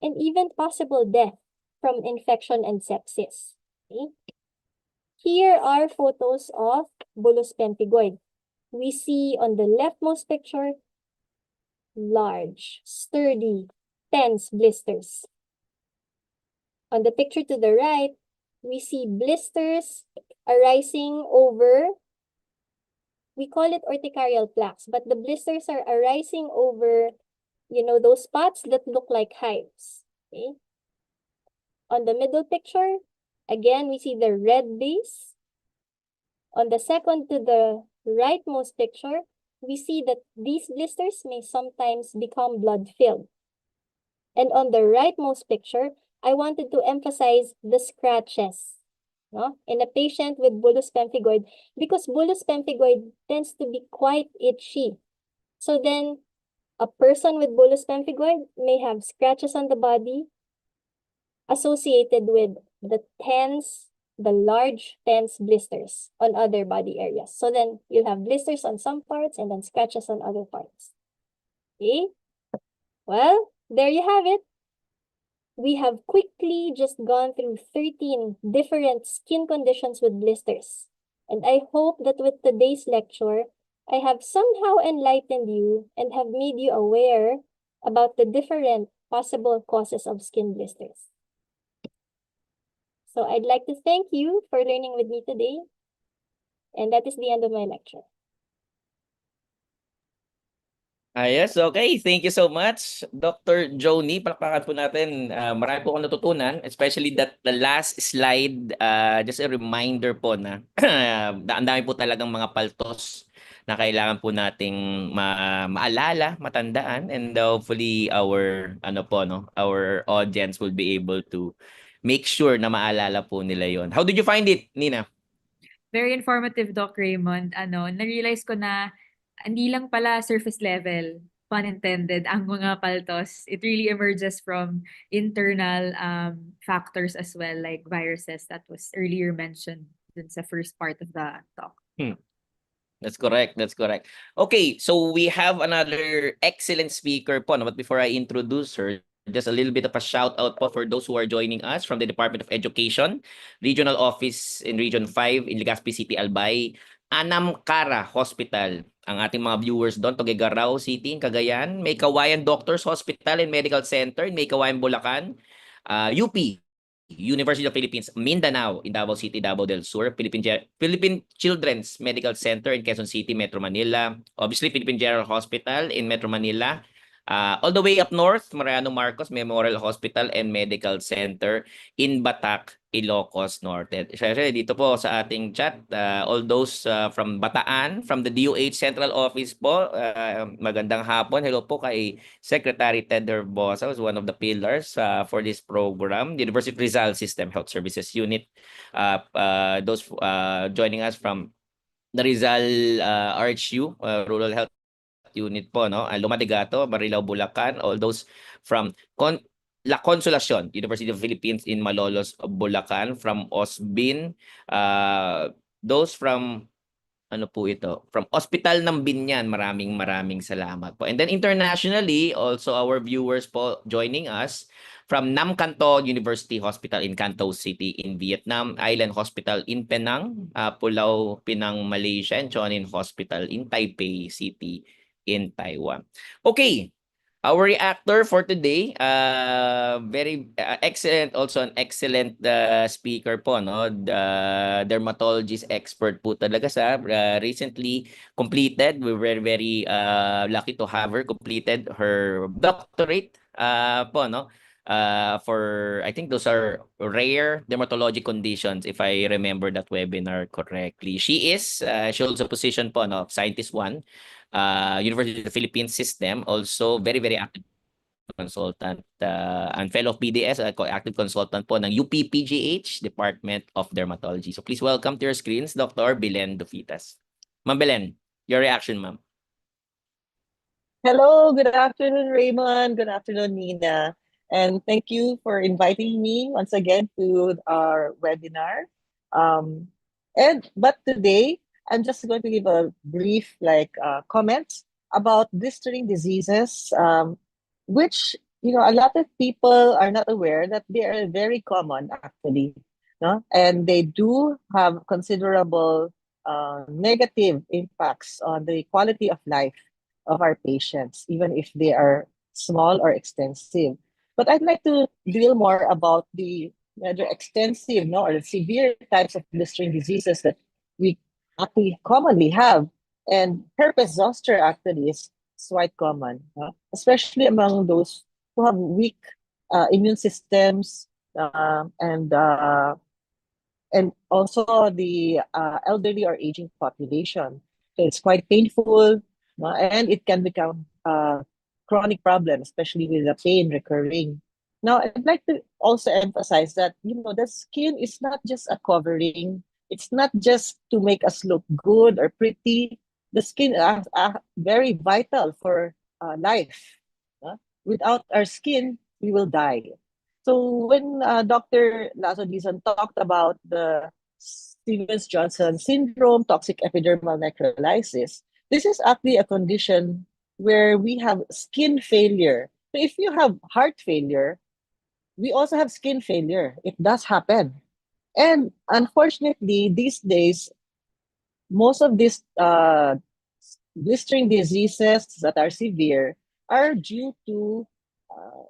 Speaker 7: and even possible death from infection and sepsis. Okay? Here are photos of bullous pemphigoid. We see on the leftmost picture, large, sturdy, tense blisters. On the picture to the right, we see blisters arising over, we call it urticarial plaques, but the blisters are arising over, those spots that look like hives. Okay? On the middle picture, again, we see the red base. On the second to the rightmost picture, we see that these blisters may sometimes become blood-filled. And on the rightmost picture, I wanted to emphasize the scratches, no, in a patient with bullous pemphigoid, because bullous pemphigoid tends to be quite itchy. So then, a person with bullous pemphigoid may have scratches on the body associated with the large tense blisters on other body areas. So then you'll have blisters on some parts and then scratches on other parts. Okay? Well, there you have it. We have quickly just gone through 13 different skin conditions with blisters. And I hope that with today's lecture, I have somehow enlightened you and have made you aware about the different possible causes of skin blisters. So I'd like to thank you for learning with me today. And that is the end of my lecture.
Speaker 1: Yes, okay. Thank you so much, Dr. Joni. Palakpakan po natin. Marami po akong natutunan, especially that the last slide, just a reminder po na ang dami po talagang mga paltos na kailangan po nating maalala, matandaan, and hopefully our our audience will be able to make sure na maalala po nila yon. How did you find it, Nina?
Speaker 2: Very informative, Doc Raymond. Na-realize ko na hindi lang pala surface level, pun intended, ang mga paltos. It really emerges from internal factors as well, like viruses that was earlier mentioned dun sa first part of the talk.
Speaker 1: That's correct. That's correct. Okay, so we have another excellent speaker po. No? But before I introduce her, just a little bit of a shout out po for those who are joining us from the Department of Education, Regional Office in Region 5 in Legazpi City, Albay, Anamkara Hospital. Ang ating mga viewers doon, Tuguegarao City in Cagayan, May Kawayan Doctors Hospital and Medical Center in May Kawayan, Bulacan, UP, University of Philippines, Mindanao, in Davao City, Davao del Sur, Philippine Children's Medical Center in Quezon City, Metro Manila, obviously Philippine General Hospital in Metro Manila, all the way up north, Mariano Marcos Memorial Hospital and Medical Center in Batac, Ilocos Norte. Syempre, dito po sa ating chat, all those from Bataan, from the DOH Central Office po, magandang hapon. Hello po kay Secretary Ted Herbosa, who's one of the pillars for this program. University of Rizal System Health Services Unit. Those joining us from the Rizal RHU, Rural Health Unit po, no? Lumadigato, Marilao, Bulacan, all those from La Consolacion, University of Philippines in Malolos, Bulacan, from OSBIN, those from ano po ito? From Hospital ng Binyan, maraming salamat po. And then internationally, also our viewers po joining us from Nam Canto University Hospital in Canto City in Vietnam, Island Hospital in Penang, Pulau Pinang, Malaysia, and Chonin Hospital in Taipei City in Taiwan. Okay. Our reactor for today, very excellent, also an excellent speaker po, no? Dermatologist expert po talaga sa recently completed. We were very lucky to have her completed her doctorate po, no? For, I think those are rare dermatologic conditions, if I remember that webinar correctly. She holds a position po, no, Scientist 1, University of the Philippines System, also very, very active consultant and fellow of PDS, active consultant po ng UPPGH, Department of Dermatology. So please welcome to your screens, Dr. Belen Dufitas. Ma'am Belen, your reaction, ma'am.
Speaker 8: Hello, good afternoon, Raymond. Good afternoon, Nina. And thank you for inviting me once again to our webinar. But today, I'm just going to give a brief comments about blistering diseases, which a lot of people are not aware that they are very common actually, no? And they do have considerable negative impacts on the quality of life of our patients, even if they are small or extensive. But I'd like to deal more about the rather extensive, no, or severe types of blistering diseases that we actually commonly have. And herpes zoster actually is quite common, especially among those who have weak immune systems and also the elderly or aging population. So it's quite painful, no? And it can become a chronic problem, especially with the pain recurring. Now, I'd like to also emphasize that, the skin is not just a covering. It's not just to make us look good or pretty. The skin is very vital for life. Without our skin, we will die. So when Dr. Lazo Dizon talked about the Stevens-Johnson syndrome, toxic epidermal necrolysis, this is actually a condition where we have skin failure. So if you have heart failure, we also have skin failure. It does happen. And unfortunately, these days, most of these blistering diseases that are severe are due to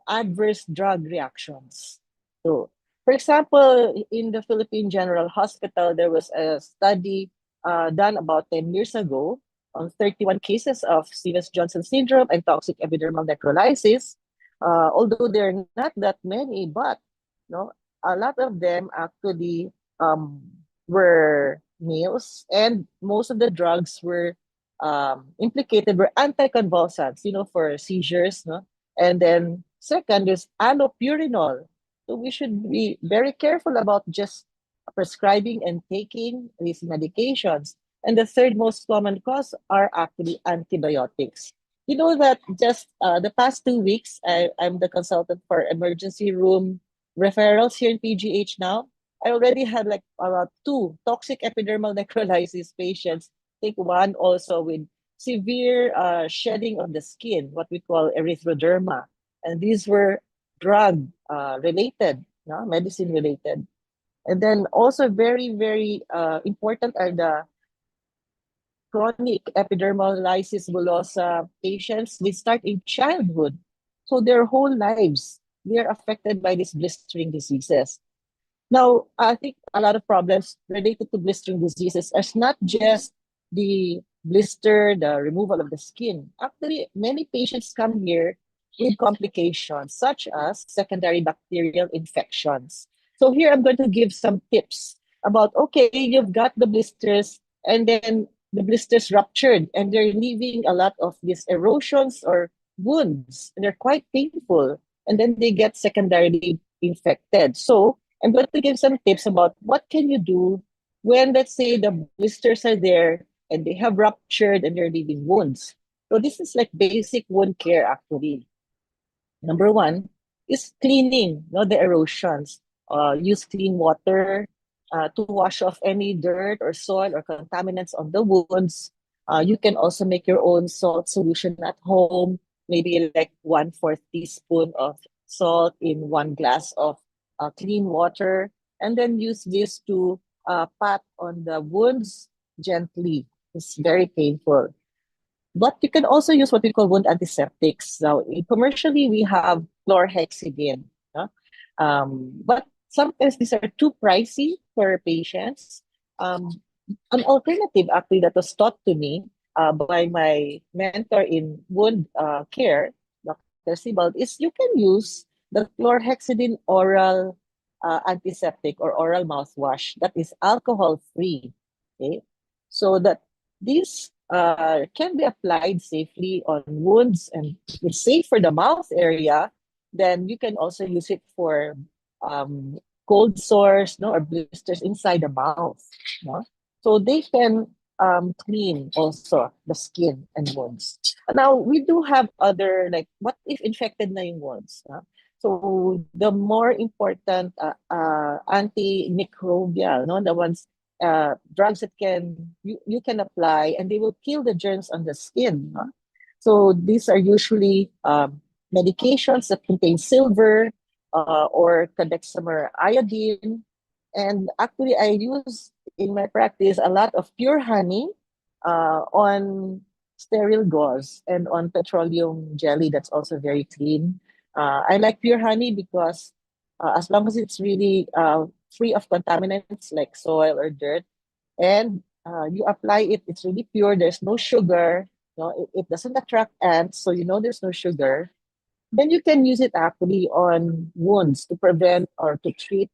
Speaker 8: adverse drug reactions. So, for example, in the Philippine General Hospital, there was a study done about 10 years ago on 31 cases of Stevens-Johnson syndrome and toxic epidermal necrolysis. Although there are not that many, but a lot of them actually were males, and most of the drugs were implicated were anticonvulsants, for seizures, no? And then second is allopurinol. So we should be very careful about just prescribing and taking these medications. And the third most common cause are actually antibiotics. You know that just the past 2 weeks, I'm the consultant for emergency room referrals here in PGH now. I already had like about 2 toxic epidermal necrolysis patients. I think one also with severe shedding of the skin, what we call erythroderma. And these were drug related, no? Medicine related. And then also very, very important are the chronic epidermolysis bullosa patients. They start in childhood. So their whole lives, they're affected by these blistering diseases. Now, I think a lot of problems related to blistering diseases is not just the blister, the removal of the skin. Actually, many patients come here with complications such as secondary bacterial infections. So here I'm going to give some tips about, okay, you've got the blisters and then the blisters ruptured and they're leaving a lot of these erosions or wounds and they're quite painful and then they get secondarily infected. So I'm going to give some tips about what can you do when, let's say, the blisters are there and they have ruptured and they're leaving wounds. So this is like basic wound care actually. Number one is cleaning, the erosions. Use clean water to wash off any dirt or soil or contaminants on the wounds. You can also make your own salt solution at home, maybe like 1/4 teaspoon of salt in 1 glass of clean water, and then use this to pat on the wounds gently. It's very painful. But you can also use what we call wound antiseptics. Now, commercially, we have chlorhexidine. But sometimes these are too pricey for patients. An alternative, actually, that was taught to me by my mentor in wound care, Dr. Sibald, is you can use the chlorhexidine oral antiseptic or oral mouthwash that is alcohol free. Okay, so that these can be applied safely on wounds and it's safe for the mouth area. Then you can also use it for um, cold sores, no, or blisters inside the mouth. No? So they can clean also the skin and wounds. Now we do have other like what if infected na yung wounds? So the more important antimicrobial, no, the ones drugs that you can apply and they will kill the germs on the skin. No? So these are usually medications that contain silver or cadexamer iodine. And actually, I use in my practice a lot of pure honey on sterile gauze and on petroleum jelly that's also very clean. I like pure honey because as long as it's really free of contaminants like soil or dirt, and you apply it, it's really pure. There's no sugar. No, it doesn't attract ants, so you know there's no sugar. Then you can use it actually on wounds to prevent or to treat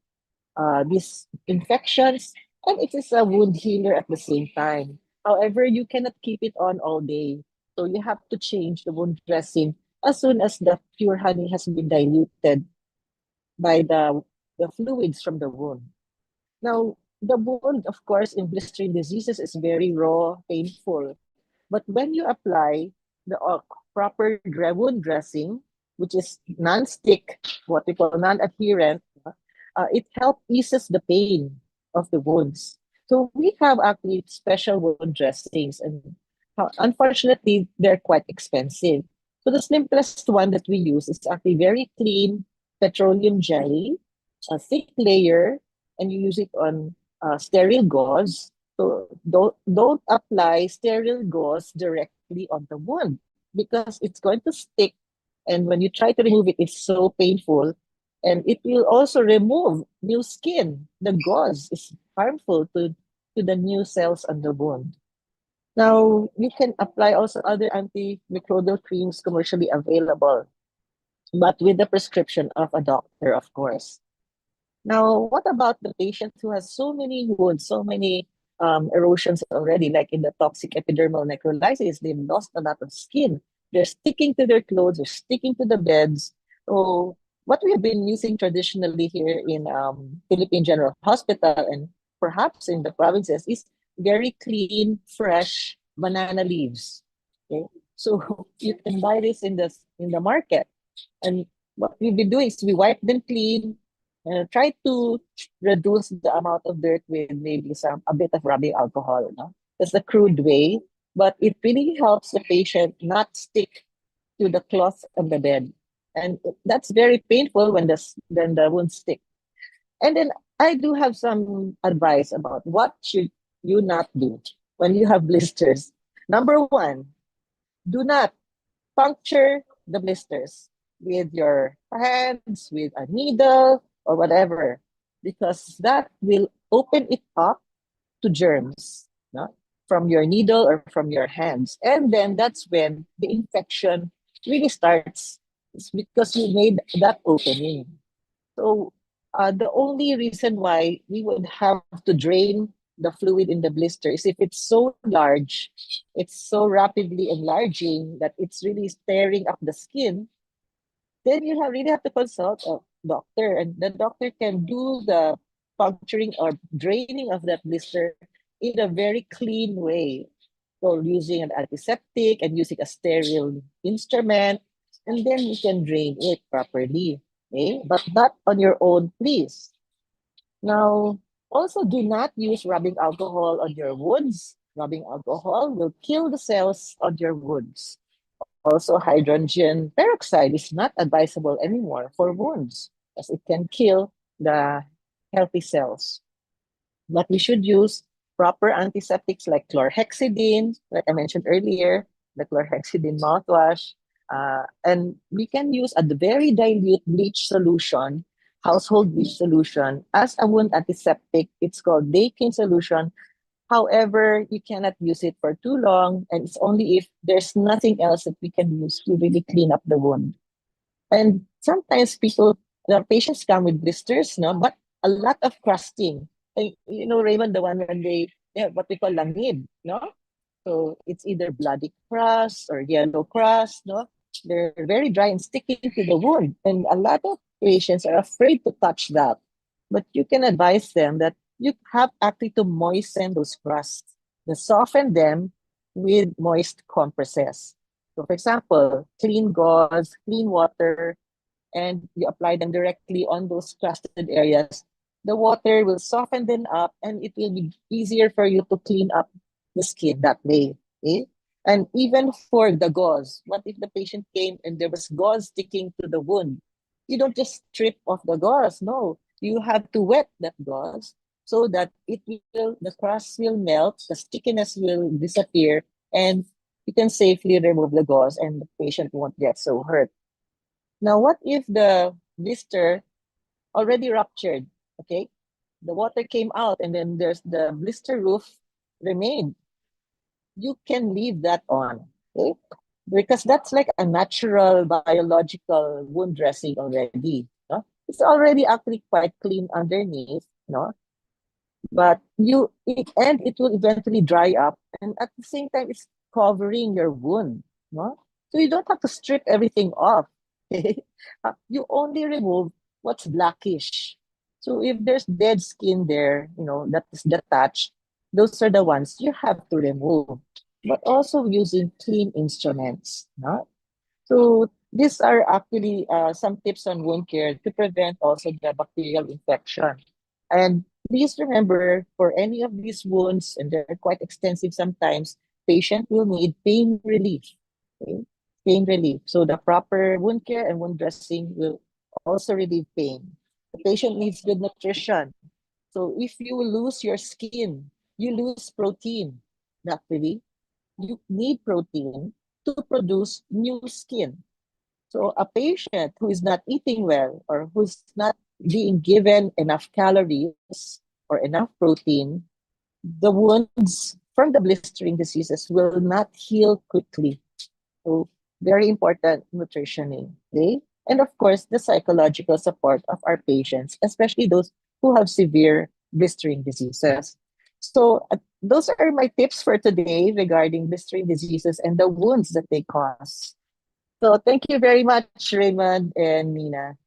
Speaker 8: these infections, and it is a wound healer at the same time. However, you cannot keep it on all day. So you have to change the wound dressing as soon as the pure honey has been diluted by the fluids from the wound. Now, the wound, of course, in blistering diseases is very raw, painful. But when you apply the proper wound dressing, which is non-stick, what we call non-adherent, it helps eases the pain of the wounds. So we have actually special wound dressings, and unfortunately, they're quite expensive. So the simplest one that we use is actually very clean petroleum jelly, a thick layer, and you use it on sterile gauze. So don't apply sterile gauze directly on the wound because it's going to stick. And when you try to remove it, it's so painful. And it will also remove new skin. The gauze is harmful to the new cells on the wound. Now, you can apply also other antimicrobial creams commercially available, but with the prescription of a doctor, of course. Now, what about the patient who has so many wounds, so many erosions already, like in the toxic epidermal necrolysis, they've lost a lot of skin. They're sticking to their clothes, they're sticking to the beds. So, what we have been using traditionally here in Philippine General Hospital and perhaps in the provinces is very clean, fresh banana leaves. Okay, so you can buy this in the market, and what we've been doing is we wipe them clean, try to reduce the amount of dirt with maybe a bit of rubbing alcohol. No? That's the crude way, but it really helps the patient not stick to the cloth of the bed, and that's very painful when the wound stick. And then I do have some advice about what should you not do when you have blisters. Number one, do not puncture the blisters with your hands, with a needle, or whatever, because that will open it up to germs, no? From your needle or from your hands. And then that's when the infection really starts. It's because you made that opening. So the only reason why we would have to drain the fluid in the blister is if it's so large, it's so rapidly enlarging that it's really tearing up the skin, then really have to consult a doctor, and the doctor can do the puncturing or draining of that blister in a very clean way. So using an antiseptic and using a sterile instrument, and then you can drain it properly. Okay? But not on your own, please. Now, also do not use rubbing alcohol on your wounds. Rubbing alcohol will kill the cells on your wounds. Also, hydrogen peroxide is not advisable anymore for wounds as it can kill the healthy cells. But we should use proper antiseptics like chlorhexidine, like I mentioned earlier, the chlorhexidine mouthwash. And we can use a very dilute bleach solution, household bleach solution, as a wound antiseptic. It's called Dakin solution. However, you cannot use it for too long, and it's only if there's nothing else that we can use to really clean up the wound. And sometimes the patients come with blisters, no, but a lot of crusting. And, Raymond, the one when they have what we call langid, no? So it's either bloody crust or yellow crust, no? They're very dry and sticking to the wound. And a lot of patients are afraid to touch that. But you can advise them that you have actually to moisten those crusts, to soften them with moist compresses. So for example, clean gauze, clean water, and you apply them directly on those crusted areas, the water will soften them up and it will be easier for you to clean up the skin that way. Okay? And even for the gauze, what if the patient came and there was gauze sticking to the wound? You don't just strip off the gauze. No, you have to wet that gauze so that the crust will melt, the stickiness will disappear, and you can safely remove the gauze and the patient won't get so hurt. Now, what if the blister already ruptured? Okay, the water came out and then there's the blister roof remained. You can leave that on, okay? Because that's like a natural biological wound dressing already. No? It's already actually quite clean underneath, no? But it will eventually dry up, and at the same time it's covering your wound, no? So you don't have to strip everything off. Okay? You only remove what's blackish. So if there's dead skin there, that is detached, those are the ones you have to remove, but also using clean instruments, no? So these are actually some tips on wound care to prevent also the bacterial infection. And please remember, for any of these wounds, and they're quite extensive sometimes, patient will need pain relief. Okay? Pain relief. So the proper wound care and wound dressing will also relieve pain. The patient needs good nutrition. So if you lose your skin, you lose protein. Naturally, you need protein to produce new skin. So a patient who is not eating well or who's not being given enough calories or enough protein, the wounds from the blistering diseases will not heal quickly. So very important nutritioning. Okay? And of course, the psychological support of our patients, especially those who have severe blistering diseases. So those are my tips for today regarding blistering diseases and the wounds that they cause. So thank you very much, Raymond and Nina.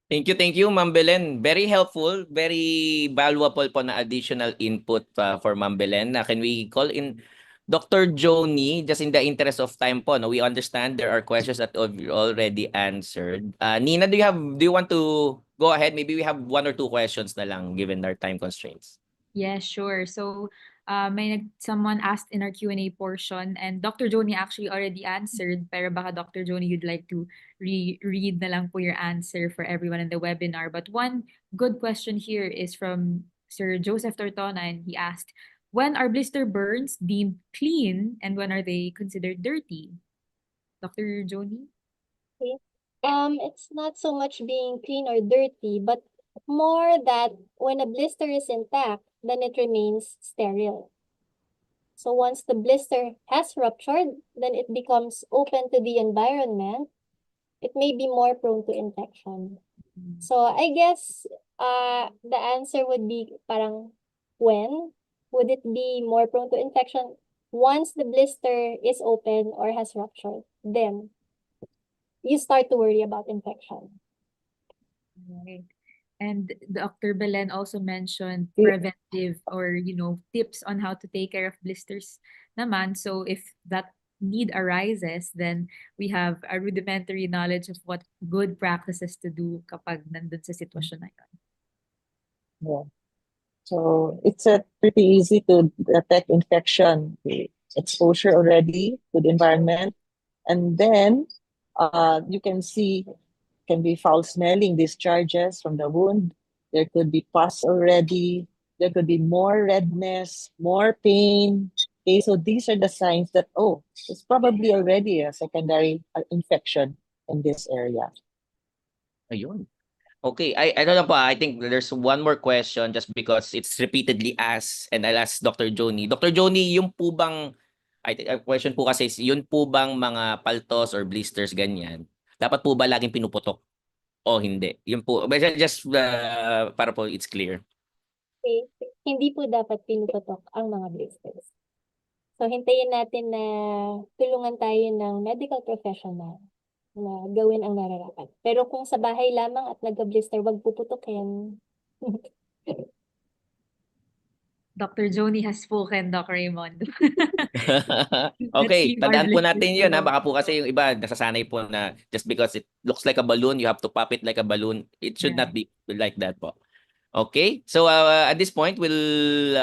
Speaker 1: Thank you, Ma'am Belen. Very helpful, very valuable po na additional input for Ma'am Belen. Can we call in Dr. Joni, just in the interest of time po, no, we understand there are questions that you already answered. Nina, do you want to go ahead? Maybe we have one or two questions na lang given our time constraints.
Speaker 2: Yeah, sure. So, someone asked in our Q&A portion, and Dr. Joni actually already answered, pero baka Dr. Joni, you'd like to read na lang po your answer for everyone in the webinar. But one good question here is from Sir Joseph Tortona, and he asked, when are blister burns deemed clean and when are they considered dirty? Dr. Joni?
Speaker 7: Okay. It's not so much being clean or dirty, but more that when a blister is intact, then it remains sterile. So once the blister has ruptured, then it becomes open to the environment. It may be more prone to infection. So I guess the answer would be parang when would it be more prone to infection? Once the blister is open or has ruptured, then you start to worry about infection.
Speaker 2: Right. And Dr. Belen also mentioned
Speaker 8: Yeah.
Speaker 2: preventive or, tips on how to take care of blisters naman. So if that need arises, then we have a rudimentary knowledge of what good practices to do kapag nandun sa sitwasyon na yun.
Speaker 8: Yeah. So it's pretty easy to detect infection, the exposure already to the environment. And then you can be foul smelling discharges from the wound. There could be pus already. There could be more redness, more pain. Okay, so these are the signs that, it's probably already a secondary infection in this area.
Speaker 1: Ayun. Okay, I don't know pa. I think there's one more question just because it's repeatedly asked and I'll ask Dr. Joni. Dr. Joni, yung po bang, I think, question po kasi is, yun po bang mga paltos or blisters ganyan, Dapat po ba laging pinuputok o hindi? Yun po. Just para po it's clear.
Speaker 7: Okay. Hindi po dapat pinuputok ang mga blisters. So, hintayin natin na tulungan tayo ng medical professional na gawin ang nararapat. Pero kung sa bahay lamang at nagka-blister, wag puputukin.
Speaker 2: Dr. Joni has spoken, Doc Raymond. Let's
Speaker 1: Okay,
Speaker 2: leave our
Speaker 1: tandaan po
Speaker 2: blisters
Speaker 1: natin yun ha.
Speaker 2: alone.
Speaker 1: Baka po kasi yung iba nasasanay po na just because it looks like a balloon, you have to pop it like a balloon. It should not
Speaker 2: Right.
Speaker 1: be like that po. Okay, so at this point, we'll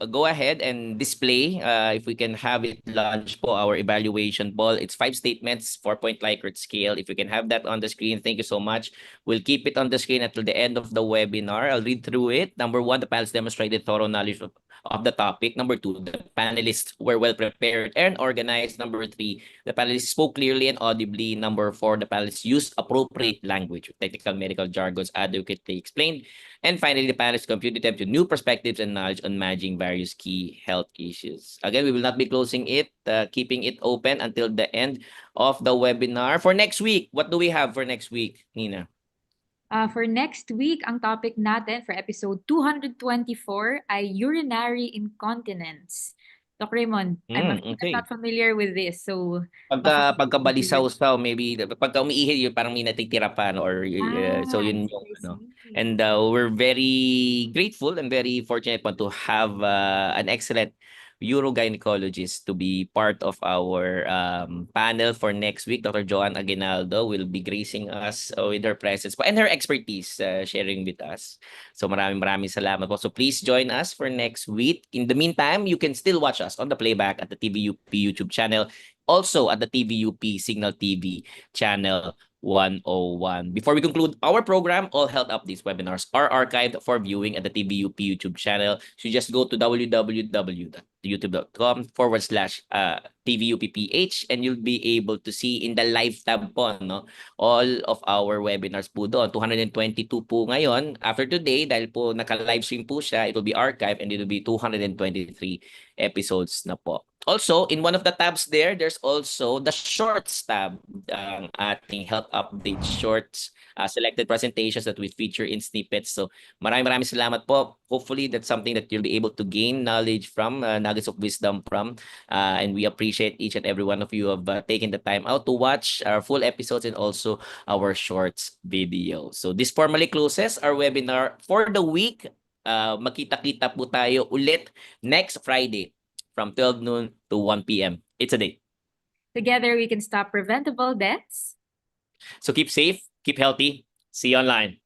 Speaker 1: go ahead and display, if we can have it launch po, our evaluation poll. It's 5 statements, 4-point Likert scale. If we can have that on the screen, thank you so much. We'll keep it on the screen until the end of the webinar. I'll read through it. Number 1, the panelists demonstrated thorough knowledge of the topic. Number 2, the panelists were well prepared and organized. Number 3, the panelists spoke clearly and audibly. Number 4, the panelists used appropriate language, technical medical jargons adequately explained. And finally, the panelists contributed to new perspectives and knowledge on managing various key health issues. Again, we will not be closing it, keeping it open until the end of the webinar. For next week, what do we have for next week, Nina?
Speaker 2: For next week, ang topic natin for episode 224 ay urinary incontinence. Doc Raymond, I'm afraid I'm
Speaker 1: Okay.
Speaker 2: not familiar with this, so baka
Speaker 1: Pagkabalisaw-saw, maybe pagka umiihi yung parang may natitira pa, no, or so
Speaker 2: I
Speaker 1: yun
Speaker 2: see,
Speaker 1: yung
Speaker 2: I
Speaker 1: ano.
Speaker 2: see.
Speaker 1: And we're very grateful and very fortunate po to have an excellent urogynecologist to be part of our panel for next week. Dr. Joanne Aguinaldo will be gracing us with her presence po and her expertise sharing with us. So maraming salamat po. So please join us for next week. In the meantime, you can still watch us on the playback at the TVUP YouTube channel, also at the TVUP Signal TV channel 101. Before we conclude our program, all health updates webinars are archived for viewing at the TVUP YouTube channel. So just go to www.youtube.com/TVUPPH and you'll be able to see in the live tab po, no, all of our webinars po doon. 222 po ngayon. After today, dahil po naka-livestream po siya, it will be archived and it will be 223 episodes na po. Also, in one of the tabs there, there's also the shorts tab, ang ating health update shorts, selected presentations that we feature in snippets. So maraming salamat po. Hopefully, that's something that you'll be able to gain knowledge from, nuggets of wisdom from. And we appreciate each and every one of you have taken the time out to watch our full episodes and also our shorts video. So this formally closes our webinar for the week. Magkita-kita po tayo ulit next Friday from 12 noon to 1 p.m. It's a day.
Speaker 2: Together, we can stop preventable deaths.
Speaker 1: So keep safe, keep healthy. See you online.